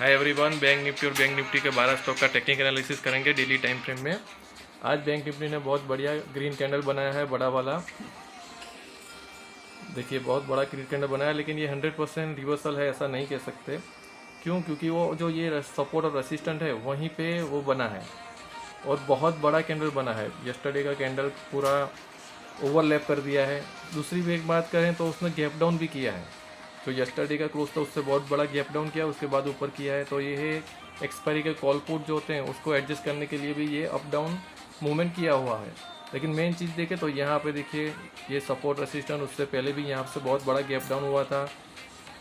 Hi everyone, bank Nifty और bank Nifty के 12 stock का टेक्निकल एनालिसिस करेंगे डेली टाइम फ्रेम में। आज बैंक निफ्टी ने बहुत बढ़िया ग्रीन कैंडल बनाया है, बड़ा वाला। देखिए बहुत बड़ा ग्रीन कैंडल बनाया है, लेकिन ये 100% रिवर्सल है ऐसा नहीं कह सकते। क्यों? क्योंकि वो जो ये सपोर्ट और रेसिस्टेंट है वहीं पे वो बना है और बहुत बड़ा कैंडल बना है। यस्टरडे का कैंडल पूरा ओवरलैप कर दिया है। दूसरी भी एक बात करें तो उसने गैप डाउन भी किया है। तो यस्टरडे का क्लोज था उससे बहुत बड़ा गैप डाउन किया, उसके बाद ऊपर किया है। तो ये है एक्सपायरी के कॉल पुट जो होते हैं उसको एडजस्ट करने के लिए भी ये अप डाउन मूवमेंट किया हुआ है। लेकिन मेन चीज़ देखें तो यहाँ पे देखिए ये सपोर्ट रेसिस्टेंट, उससे पहले भी यहाँ से बहुत बड़ा गैप डाउन हुआ था।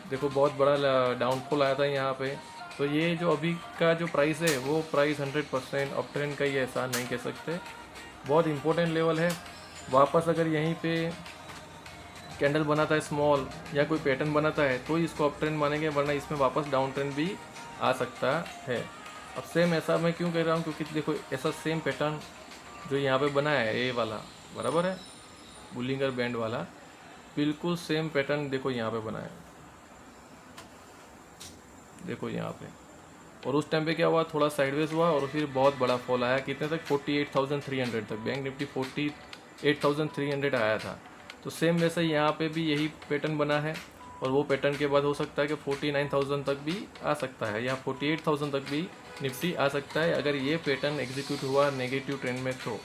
देखो बहुत बड़ा डाउनफॉल आया था यहाँ पे। तो ये जो अभी का जो प्राइस है वो प्राइस 100% अप ट्रेंड का ही है, ऐसा नहीं कह सकते। बहुत इंपॉर्टेंट लेवल है। वापस अगर यहीं पे कैंडल बनाता है स्मॉल या कोई पैटर्न बनाता है तो इसको अप ट्रेंड मानेंगे, वरना इसमें वापस डाउन ट्रेंड भी आ सकता है। अब सेम ऐसा मैं क्यों कह रहा हूँ, क्योंकि देखो ऐसा सेम पैटर्न जो यहाँ पे बना है ये वाला बराबर है, बुलिंगर बैंड वाला बिल्कुल सेम पैटर्न देखो यहाँ पे बना है। देखो यहाँ पे, और उस टाइम पे क्या हुआ, थोड़ा साइडवेज हुआ और फिर बहुत बड़ा फॉल आया। कितने तक? 48,300 तक। बैंक निफ्टी 48,300 आया था। तो सेम वैसे यहाँ पे भी यही पैटर्न बना है और वो पैटर्न के बाद हो सकता है कि 49,000 तक भी आ सकता है या 48,000 तक भी निफ्टी आ सकता है अगर ये पैटर्न एग्जीक्यूट हुआ नेगेटिव ट्रेंड में। तो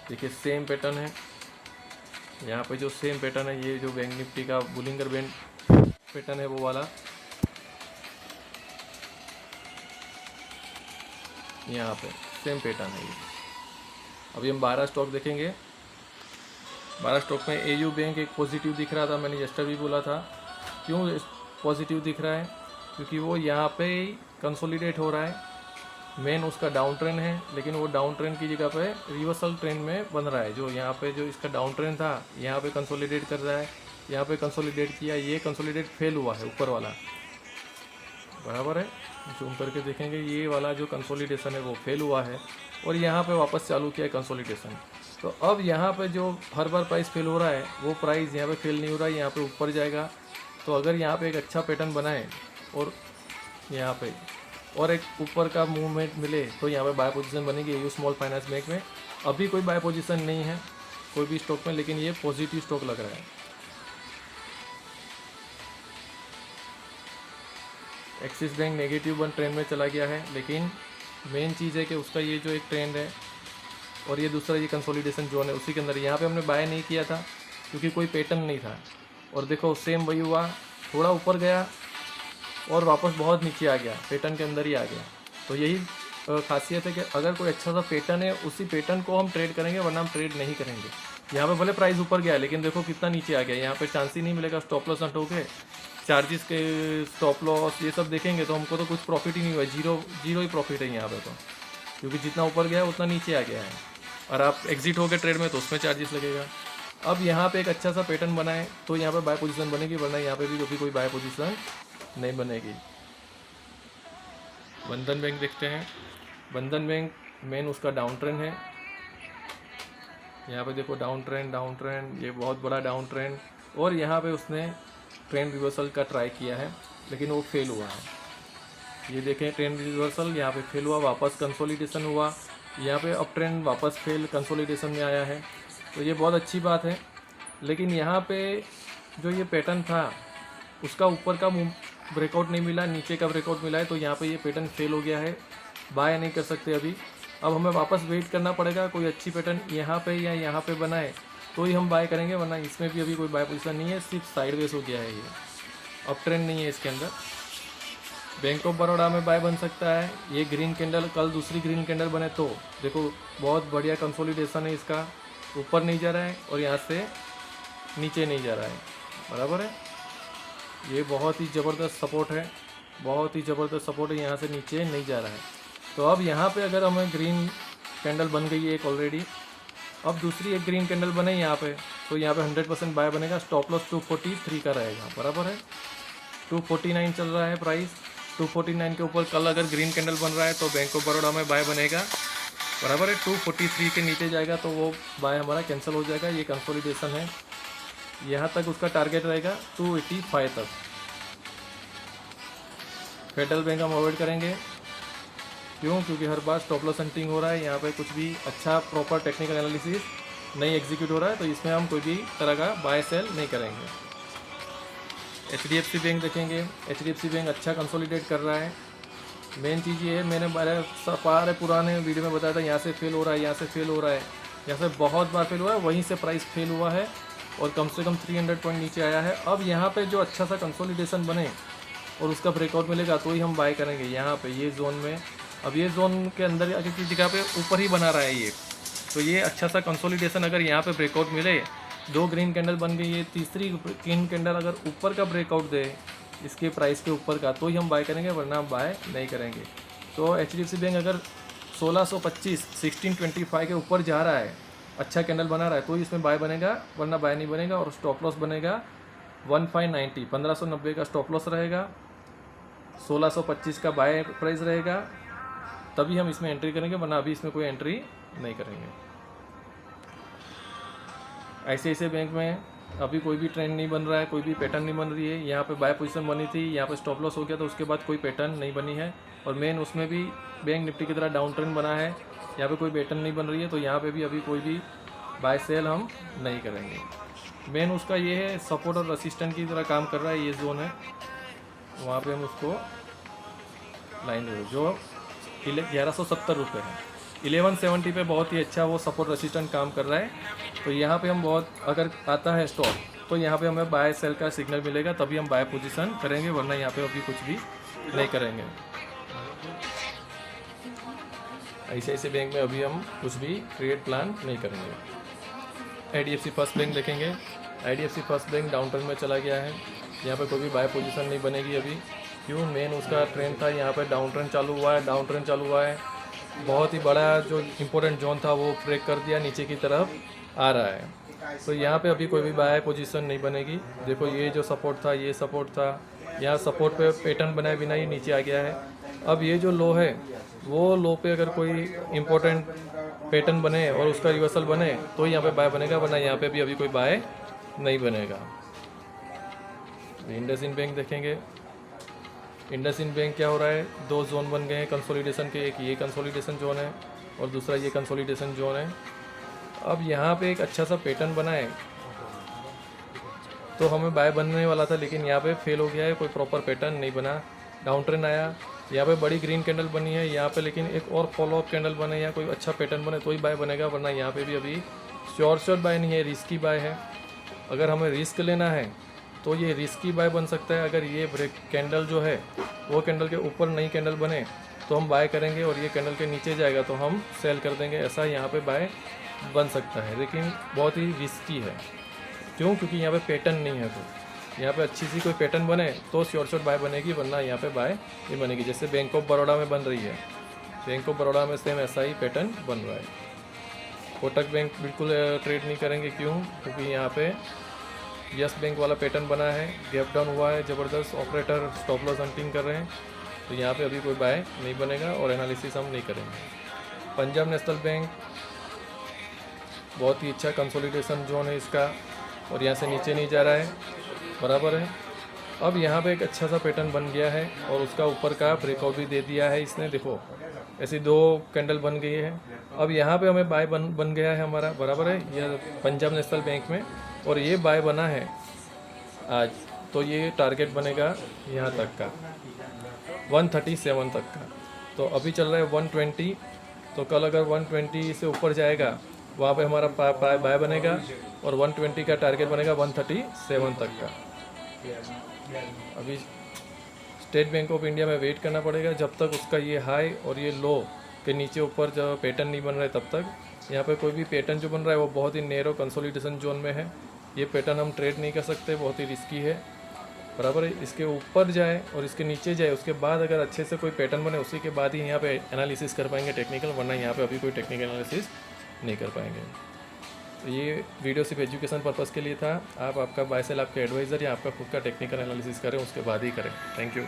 देखिए सेम पैटर्न है यहाँ पे, जो सेम पैटर्न है ये जो बैंक निफ्टी का बुलिंगर बैंड पैटर्न है वो वाला यहाँ पे सेम पैटर्न है ये। अभी हम 12 स्टॉक देखेंगे। 12 स्टॉक में एयू बैंक एक पॉजिटिव दिख रहा था, मैंने यस्टर भी बोला था। क्यों पॉजिटिव दिख रहा है? क्योंकि वो यहाँ पे कंसोलिडेट हो रहा है। मेन उसका डाउन ट्रेंड है, लेकिन वो डाउन ट्रेंड की जगह पे रिवर्सल ट्रेंड में बन रहा है। जो यहाँ पे जो इसका डाउन ट्रेंड था यहाँ पे कंसोलिडेट कर रहा है, यहाँ पे कंसोलिडेट किया, ये कंसोलिडेट फेल हुआ है ऊपर वाला, बराबर है। जूम करके देखेंगे ये वाला जो कंसोलिडेशन है वो फेल हुआ है और यहाँ पे वापस चालू किया है कंसोलिडेशन। तो अब यहाँ पे जो हर बार प्राइस फेल हो रहा है वो प्राइस यहाँ पे फेल नहीं हो रहा है, यहाँ पे ऊपर जाएगा। तो अगर यहाँ पे एक अच्छा पैटर्न बनाए और यहाँ पे और एक ऊपर का मूवमेंट मिले तो यहाँ पे बाय पोजीशन बनेगी एयू स्मॉल फाइनेंस बैंक में। अभी कोई बाय पोजीशन नहीं है कोई भी स्टॉक में, लेकिन ये पॉजिटिव स्टॉक लग रहा है। Axis bank negative one trend में चला गया है, लेकिन मेन चीज़ है कि उसका ये जो एक ट्रेंड है और ये दूसरा ये कंसोलिडेशन जोन है उसी के अंदर यहाँ पे हमने बाय नहीं किया था क्योंकि कोई पैटर्न नहीं था। और देखो सेम वही हुआ, थोड़ा ऊपर गया और वापस बहुत नीचे आ गया, पैटर्न के अंदर ही आ गया। तो यही खासियत है कि अगर कोई अच्छा सा पैटर्न है उसी पैटर्न को हम ट्रेड करेंगे, वरना हम ट्रेड नहीं करेंगे। यहाँ पे भले प्राइस ऊपर गया लेकिन देखो कितना नीचे आ गया, यहाँ पे चांस ही नहीं मिलेगा स्टॉप लॉस हट होके। चार्जेस के स्टॉप लॉस ये सब देखेंगे तो हमको तो कुछ प्रॉफिट ही नहीं हुआ, जीरो ही प्रॉफिट है यहाँ पे तो, क्योंकि जितना ऊपर गया उतना नीचे आ गया है। और आप एग्जिट हो गए ट्रेड में तो उसमें चार्जेस लगेगा। अब यहाँ पे एक अच्छा सा पैटर्न बनाए तो यहाँ पे बाय पोजीशन बनेगी, वरना यहाँ पे भी कभी कोई बाय पोजीशन नहीं बनेगी। बंधन बैंक देखते हैं। बंधन बैंक मेन उसका डाउन ट्रेंड है। यहाँ पे देखो डाउन ट्रेंड, ये बहुत बड़ा डाउन ट्रेंड और यहाँ पे उसने ट्रेंड रिवर्सल का ट्राई किया है लेकिन वो फेल हुआ है। ये देखें ट्रेंड रिवर्सल यहाँ पे फेल हुआ, वापस कंसोलिडेशन हुआ, यहाँ पे अप ट्रेंड वापस फेल कंसोलिडेशन में आया है। तो ये बहुत अच्छी बात है। लेकिन यहाँ पे जो ये पैटर्न था उसका ऊपर का ब्रेकआउट नहीं मिला, नीचे का ब्रेकआउट मिला है, तो यहाँ पे ये पैटर्न फेल हो गया है। बाय नहीं कर सकते अभी। अब हमें वापस वेट करना पड़ेगा, कोई अच्छी पैटर्न यहाँ पे या यहाँ पे बनाए तो ही हम बाय करेंगे, वरना इसमें भी अभी कोई बाय पोजीशन नहीं है, सिर्फ साइडवेज हो गया है ये, अप ट्रेंड नहीं है इसके अंदर। बैंक ऑफ बड़ौदा में बाय बन सकता है। ये ग्रीन कैंडल कल दूसरी ग्रीन कैंडल बने तो देखो बहुत बढ़िया कंसोलिडेशन है इसका, ऊपर नहीं जा रहा है और यहाँ से नीचे नहीं जा रहा है, बराबर है। ये बहुत ही ज़बरदस्त सपोर्ट है, बहुत ही ज़बरदस्त सपोर्ट है, यहाँ से नीचे नहीं जा रहा है। तो अब यहाँ पे अगर हमें ग्रीन कैंडल बन गई है एक ऑलरेडी, अब दूसरी एक ग्रीन कैंडल बने यहाँ पे तो यहाँ पे 100% बाय बनेगा। स्टॉप लॉस 243 का रहेगा, बराबर है। 249 चल रहा है प्राइस, 249 के ऊपर कल अगर ग्रीन कैंडल बन रहा है तो बैंक ऑफ बड़ौदा में बाय बनेगा, बराबर है। 243 के नीचे जाएगा तो वो बाय हमारा कैंसिल हो जाएगा। ये कंसोलिडेशन है, यहाँ तक उसका टारगेट रहेगा 285 तक। फेडरल बैंक हम अवॉइड करेंगे। क्यों? क्योंकि हर बार स्टॉप लॉस हंटिंग हो रहा है, यहाँ पे कुछ भी अच्छा प्रॉपर टेक्निकल एनालिसिस नहीं एग्जीक्यूट हो रहा है, तो इसमें हम कोई भी तरह का बाय सेल नहीं करेंगे। HDFC बैंक देखेंगे। HDFC बैंक अच्छा कंसोलिडेट कर रहा है। मेन चीज़ ये है, मैंने सारे पुराने वीडियो में बताया था, यहाँ से फेल हो रहा है, यहाँ से फेल हो रहा है, यहाँ से बहुत बार फेल हुआ है, वहीं से प्राइस फेल हुआ है और कम से कम 300 पॉइंट नीचे आया है। अब यहाँ पे जो अच्छा सा कंसोलिडेशन बने और उसका ब्रेकआउट मिलेगा तो ही हम बाय करेंगे यहाँ पे ये जोन में। अब ये जोन के अंदर अगर किसी जगह पे ऊपर ही बना रहा है ये, तो ये अच्छा सा कंसोलिडेशन अगर यहाँ पे ब्रेकआउट मिले, 2 ग्रीन कैंडल बन गई है, तीसरी ग्रीन कैंडल अगर ऊपर का ब्रेकआउट दे इसके प्राइस के ऊपर का, तो ही हम बाय करेंगे, वरना हम बाय नहीं करेंगे। तो HDFC बैंक अगर 1625 1625 के ऊपर जा रहा है, अच्छा कैंडल बना रहा है, तो इसमें बाय बनेगा, वरना बाय नहीं बनेगा। और स्टॉप लॉस बनेगा 1590 1590 का स्टॉप लॉस रहेगा, 1625 का बाय प्राइस रहेगा, तभी हम इसमें एंट्री करेंगे, वरना अभी इसमें कोई एंट्री नहीं करेंगे। ऐसे बैंक में अभी कोई भी ट्रेंड नहीं बन रहा है, कोई भी पैटर्न नहीं बन रही है। यहाँ पे बाय पोजीशन बनी थी, यहाँ पे स्टॉप लॉस हो गया, तो उसके बाद कोई पैटर्न नहीं बनी है। और मेन उसमें भी बैंक निफ्टी की तरह डाउन ट्रेंड बना है, यहाँ पे कोई पैटर्न नहीं बन रही है, तो यहाँ पे भी अभी कोई भी बाय सेल हम नहीं करेंगे। मेन उसका ये है, सपोर्ट और रेसिस्टेंट की तरह काम कर रहा है, ये जोन है, वहाँ पे हम उसको लाइन दे जो 1170 रुपये है, 1170 पे बहुत ही अच्छा वो सपोर्ट रेसिस्टेंट काम कर रहा है। तो यहाँ पे हम बहुत, अगर आता है स्टॉप, तो यहाँ पे हमें बाय सेल का सिग्नल मिलेगा, तभी हम बाय पोजीशन करेंगे, वरना यहाँ पे अभी कुछ भी नहीं करेंगे। ऐसे बैंक में अभी हम कुछ भी ट्रेड प्लान नहीं करेंगे। IDFC फर्स्ट बैंक देखेंगे। IDFC first bank down trend में चला गया है, यहाँ पे कोई भी बाय पोजीशन नहीं बनेगी अभी। क्यों? मेन उसका ट्रेंड था, यहाँ पे डाउन ट्रेंड चालू हुआ है, डाउन ट्रेंड चालू हुआ है, बहुत ही बड़ा जो इम्पोर्टेंट जोन था वो ब्रेक कर दिया, नीचे की तरफ आ रहा है। तो यहाँ पे अभी कोई भी बाय पोजीशन नहीं बनेगी। देखो ये जो सपोर्ट था, ये सपोर्ट था, यहाँ सपोर्ट पे पैटर्न बनाए बिना ही नीचे आ गया है। अब ये जो लो है, वो लो पे अगर कोई इम्पोर्टेंट पैटर्न बने और उसका रिवर्सल बने, तो यहाँ पे बाय बनेगा, वरना यहाँ पे भी अभी कोई बाय नहीं बनेगा। इंडसइंड बैंक देखेंगे। इंडसइंड बैंक क्या हो रहा है, 2 जोन बन गए हैं कंसोलिडेशन के, एक ये कंसोलिडेशन जोन है और दूसरा ये कंसोलिडेशन जोन है। अब यहाँ पे एक अच्छा सा पैटर्न बना है, तो हमें बाय बनने वाला था, लेकिन यहाँ पे फेल हो गया है, कोई प्रॉपर पैटर्न नहीं बना, डाउन ट्रेंड आया, यहाँ पे बड़ी ग्रीन कैंडल बनी है, यहाँ पे लेकिन एक और फॉलोअप कैंडल बने या कोई अच्छा पैटर्न बने तो ही बाय बनेगा, वरना यहाँ पे भी अभी श्योर बाय नहीं है, रिस्की बाय है। अगर हमें रिस्क लेना है तो ये रिस्की बाय बन सकता है। अगर ये ब्रेक कैंडल जो है वो कैंडल के ऊपर नई कैंडल बने तो हम बाय करेंगे, और ये कैंडल के नीचे जाएगा तो हम सेल कर देंगे, ऐसा यहाँ पे बाय बन सकता है, लेकिन बहुत ही रिस्की है। क्यों? क्योंकि यहाँ पे पैटर्न नहीं है, तो यहाँ पे अच्छी सी कोई पैटर्न बने तो श्योर बाय बनेगी, वरना यहाँ पे बाय नहीं बनेगी। जैसे बैंक ऑफ बड़ौदा में बन रही है, बैंक ऑफ बड़ौदा में सेम ऐसा ही पैटर्न बन रहा है। कोटक बैंक बिल्कुल ट्रेड नहीं करेंगे। क्यों? क्योंकि यहाँ पे यस बैंक वाला पैटर्न बना है, गैप डाउन हुआ है ज़बरदस्त, ऑपरेटर स्टॉप लॉस हंटिंग कर रहे हैं, तो यहाँ पे अभी कोई बाय नहीं बनेगा और एनालिसिस हम नहीं करेंगे। पंजाब नेशनल बैंक बहुत ही अच्छा कंसोलिडेशन जोन है इसका, और यहाँ से नीचे नहीं जा रहा है, बराबर है। अब यहाँ पे एक अच्छा सा पैटर्न बन गया है और उसका ऊपर का ब्रेकआउट भी दे दिया है इसने, देखो ऐसी 2 कैंडल बन गई है। अब यहाँ पे हमें बाय बन गया है हमारा, बराबर है, यह पंजाब नेशनल बैंक में, और ये बाय बना है आज, तो ये टारगेट बनेगा यहाँ तक का, 137 तक का। तो अभी चल रहा है 120, तो कल अगर 120 से ऊपर जाएगा वहाँ पे हमारा बाय बनेगा, और 120 का टारगेट बनेगा 137 तक का। अभी स्टेट बैंक ऑफ इंडिया में वेट करना पड़ेगा जब तक उसका ये हाई और ये लो के नीचे ऊपर जो पैटर्न नहीं बन रहा है, तब तक यहाँ पे कोई भी पैटर्न जो बन रहा है वो बहुत ही नैरो कंसोलिडेशन जोन में है। ये पैटर्न हम ट्रेड नहीं कर सकते, बहुत ही रिस्की है, बराबर है। इसके ऊपर जाए और इसके नीचे जाए, उसके बाद अगर अच्छे से कोई पैटर्न बने, उसी के बाद ही यहाँ पे एनालिसिस कर पाएंगे टेक्निकल, वरना यहाँ पे अभी कोई टेक्निकल एनालिसिस नहीं कर पाएंगे। तो ये वीडियो सिर्फ एजुकेशन पर्पज़ के लिए था। आप आपका बाय सेल आपके एडवाइज़र या आपका खुद का टेक्निकल एनालिसिस करें, उसके बाद ही करें। Thank you.